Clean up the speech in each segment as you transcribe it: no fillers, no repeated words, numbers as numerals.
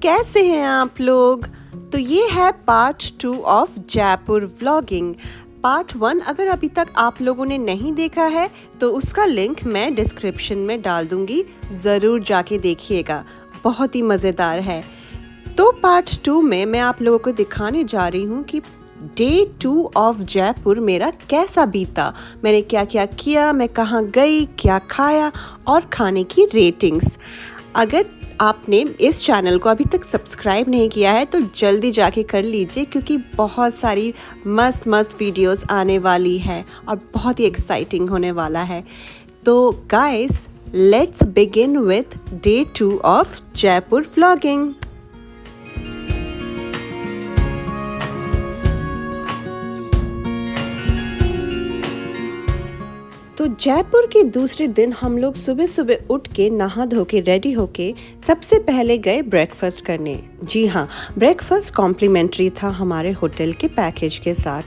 कैसे हैं आप लोग। तो ये है part 2 of Jaipur vlogging. Part 1 अगर अभी तक आप लोगों ने नहीं देखा है तो उसका लिंक मैं डिस्क्रिप्शन में डाल दूंगी, ज़रूर जाके देखिएगा, बहुत ही मज़ेदार है। तो पार्ट 2 में मैं आप लोगों को दिखाने जा रही हूँ कि डे 2 ऑफ जयपुर मेरा कैसा बीता, मैंने क्या क्या किया, मैं कहाँ गई, क्या खाया और खाने की रेटिंग्स। अगर आपने इस चैनल को अभी तक सब्सक्राइब नहीं किया है तो जल्दी जाके कर लीजिए, क्योंकि बहुत सारी मस्त मस्त वीडियोस आने वाली है और बहुत ही एक्साइटिंग होने वाला है। तो guys, let's begin with day 2 of Jaipur vlogging. तो जयपुर के दूसरे दिन हम लोग सुबह सुबह उठ के नहा धो के रेडी होके सबसे पहले गए ब्रेकफास्ट करने। जी हाँ, ब्रेकफास्ट कॉम्प्लीमेंट्री था हमारे होटल के पैकेज के साथ।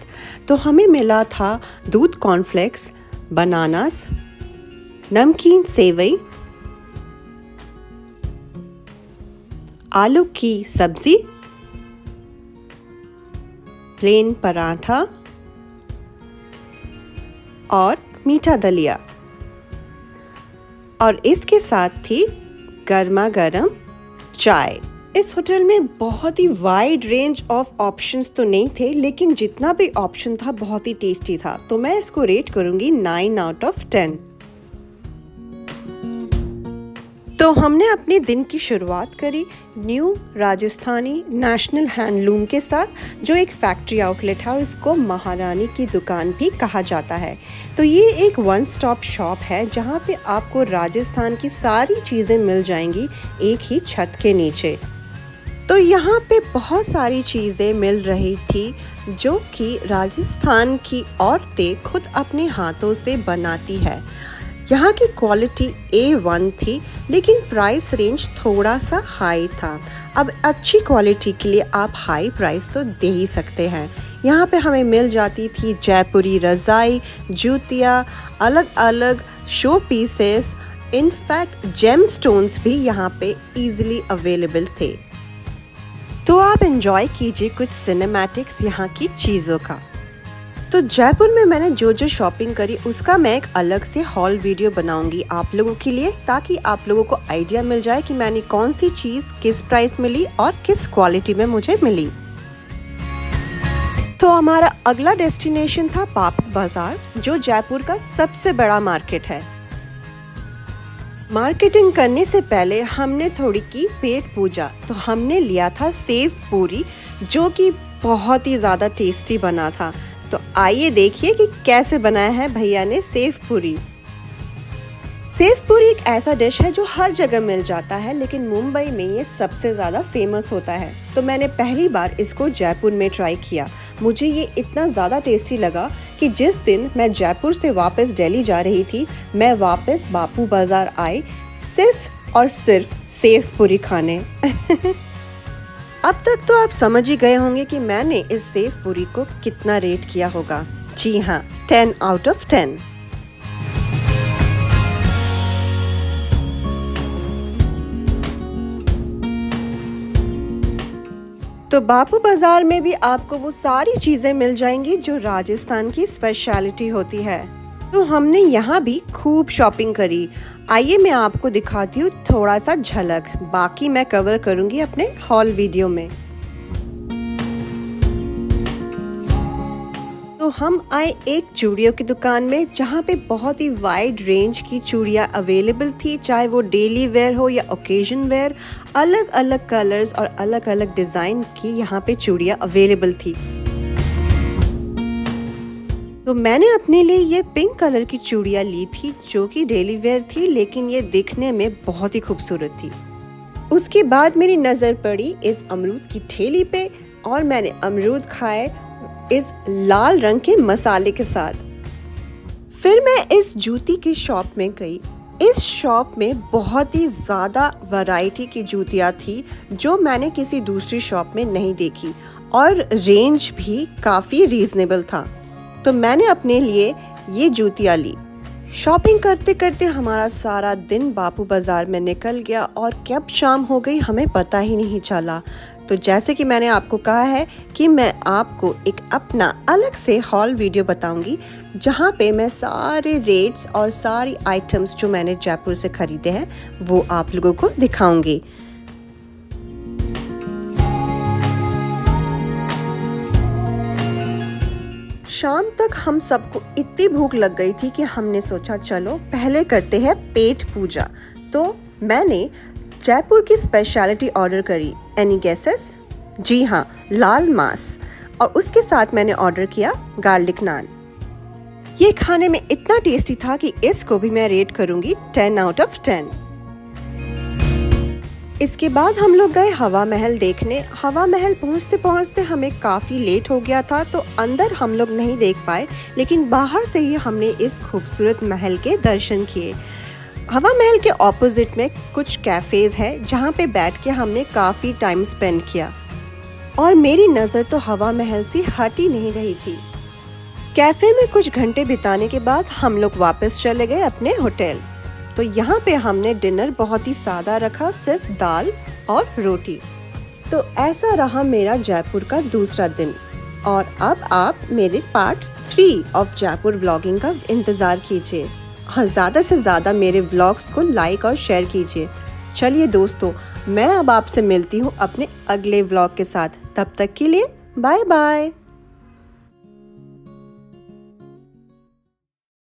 तो हमें मिला था दूध कॉर्नफ्लेक्स, बनानास, नमकीन सेवई, आलू की सब्जी, प्लेन पराठा और मीठा दलिया, और इसके साथ थी गर्मा गर्म चाय। इस होटल में बहुत ही वाइड रेंज ऑफ ऑप्शंस तो नहीं थे, लेकिन जितना भी ऑप्शन था बहुत ही टेस्टी था। तो मैं इसको रेट करूंगी 9 आउट ऑफ 10। तो हमने अपने दिन की शुरुआत करी न्यू राजस्थानी नेशनल हैंडलूम के साथ, जो एक फैक्ट्री आउटलेट है और इसको महारानी की दुकान भी कहा जाता है। तो ये एक वन स्टॉप शॉप है जहाँ पे आपको राजस्थान की सारी चीज़ें मिल जाएंगी एक ही छत के नीचे। तो यहाँ पे बहुत सारी चीज़ें मिल रही थी जो कि राजस्थान की औरतें खुद अपने हाथों से बनाती है। यहाँ की क्वालिटी A1 थी, लेकिन प्राइस रेंज थोड़ा सा हाई था। अब अच्छी क्वालिटी के लिए आप हाई प्राइस तो दे ही सकते हैं। यहाँ पे हमें मिल जाती थी जयपुरी रज़ाई, जूतियाँ, अलग अलग show pieces, in fact gem stones भी यहाँ पे इजीली अवेलेबल थे। तो आप एंजॉय कीजिए कुछ सिनेमैटिक्स यहाँ की चीज़ों का। तो जयपुर में मैंने जो जो शॉपिंग करी उसका मैं एक अलग से हॉल वीडियो बनाऊंगी आप लोगों के लिए, ताकि आप लोगों को आइडिया मिल जाए कि मैंने कौन सी चीज़ किस प्राइस मिली और किस क्वालिटी में मुझे मिली। तो हमारा अगला डेस्टिनेशन था बापू बाजार, जो जयपुर का सबसे बड़ा मार्केट है। मार्केटिंग करने से पहले हमने थोड़ी की पेट पूजा। तो हमने लिया था सेव पूरी, जो कि बहुत ही ज़्यादा टेस्टी बना था। तो आइए देखिए कि कैसे बनाया है भैया ने सेव पूरी। सेव पूरी एक ऐसा डिश है जो हर जगह मिल जाता है, लेकिन मुंबई में ये सबसे ज़्यादा फेमस होता है। तो मैंने पहली बार इसको जयपुर में ट्राई किया। मुझे ये इतना ज़्यादा टेस्टी लगा कि जिस दिन मैं जयपुर से वापस दिल्ली जा रही थी, मैं वापस बापू बाज़ार आई सिर्फ और सिर्फ सेव पूरी खाने। अब तक तो आप समझ ही गए होंगे कि मैंने इस सेव पूरी को कितना रेट किया होगा। जी हाँ, 10 आउट ऑफ 10। तो बापू बाजार में भी आपको वो सारी चीजें मिल जाएंगी जो राजस्थान की स्पेशलिटी होती है। तो हमने यहाँ भी खूब शॉपिंग करी। आइए मैं आपको दिखाती हूँ थोड़ा सा झलक, बाकी मैं कवर करूँगी अपने हॉल वीडियो में। तो हम आए एक चूड़ियों की दुकान में, जहाँ पे बहुत ही वाइड रेंज की चूड़ियाँ अवेलेबल थी, चाहे वो डेली वेयर हो या ओकेजन वेयर। अलग अलग कलर्स और अलग अलग डिज़ाइन की यहाँ पे चूड़ियाँ अवेलेबल थी। तो मैंने अपने लिए ये पिंक कलर की चूड़ियाँ ली थी, जो कि डेली वेयर थी, लेकिन ये दिखने में बहुत ही खूबसूरत थी। उसके बाद मेरी नज़र पड़ी इस अमरूद की ठेली पे, और मैंने अमरूद खाए इस लाल रंग के मसाले के साथ। फिर मैं इस जूती की शॉप में गई। इस शॉप में बहुत ही ज़्यादा वैरायटी की जूतियाँ थी जो मैंने किसी दूसरी शॉप में नहीं देखी, और रेंज भी काफ़ी रीज़नेबल था। तो मैंने अपने लिए ये जूतियाँ ली। शॉपिंग करते करते हमारा सारा दिन बापू बाज़ार में निकल गया और कब शाम हो गई हमें पता ही नहीं चला। तो जैसे कि मैंने आपको कहा है कि मैं आपको एक अपना अलग से हॉल वीडियो बताऊंगी, जहां पे मैं सारे रेट्स और सारी आइटम्स जो मैंने जयपुर से ख़रीदे हैं वो आप लोगों को दिखाऊंगी। शाम तक हम सबको इतनी भूख लग गई थी कि हमने सोचा चलो पहले करते हैं पेट पूजा। तो मैंने जयपुर की स्पेशलिटी ऑर्डर करी। Any guesses? जी हाँ, लाल मांस। और उसके साथ मैंने ऑर्डर किया गार्लिक नान। ये खाने में इतना टेस्टी था कि इसको भी मैं रेट करूंगी 10 आउट ऑफ 10। इसके बाद हम लोग गए हवा महल देखने। हवा महल पहुंचते पहुंचते हमें काफ़ी लेट हो गया था, तो अंदर हम लोग नहीं देख पाए, लेकिन बाहर से ही हमने इस खूबसूरत महल के दर्शन किए। हवा महल के ऑपोजिट में कुछ कैफ़ेज़ है जहां पे बैठ के हमने काफ़ी टाइम स्पेंड किया और मेरी नज़र तो हवा महल से हट ही नहीं रही थी। कैफ़े में कुछ घंटे बिताने के बाद हम लोग वापस चले गए अपने होटल। तो यहाँ पे हमने डिनर बहुत ही सादा रखा, सिर्फ दाल और रोटी। तो ऐसा रहा मेरा जयपुर का दूसरा दिन। और अब आप मेरे पार्ट 3 ऑफ जयपुर व्लॉगिंग का इंतज़ार कीजिए और ज़्यादा से ज़्यादा मेरे व्लॉग्स को लाइक और शेयर कीजिए। चलिए दोस्तों, मैं अब आपसे मिलती हूँ अपने अगले व्लॉग के साथ। तब तक के लिए बाय बाय।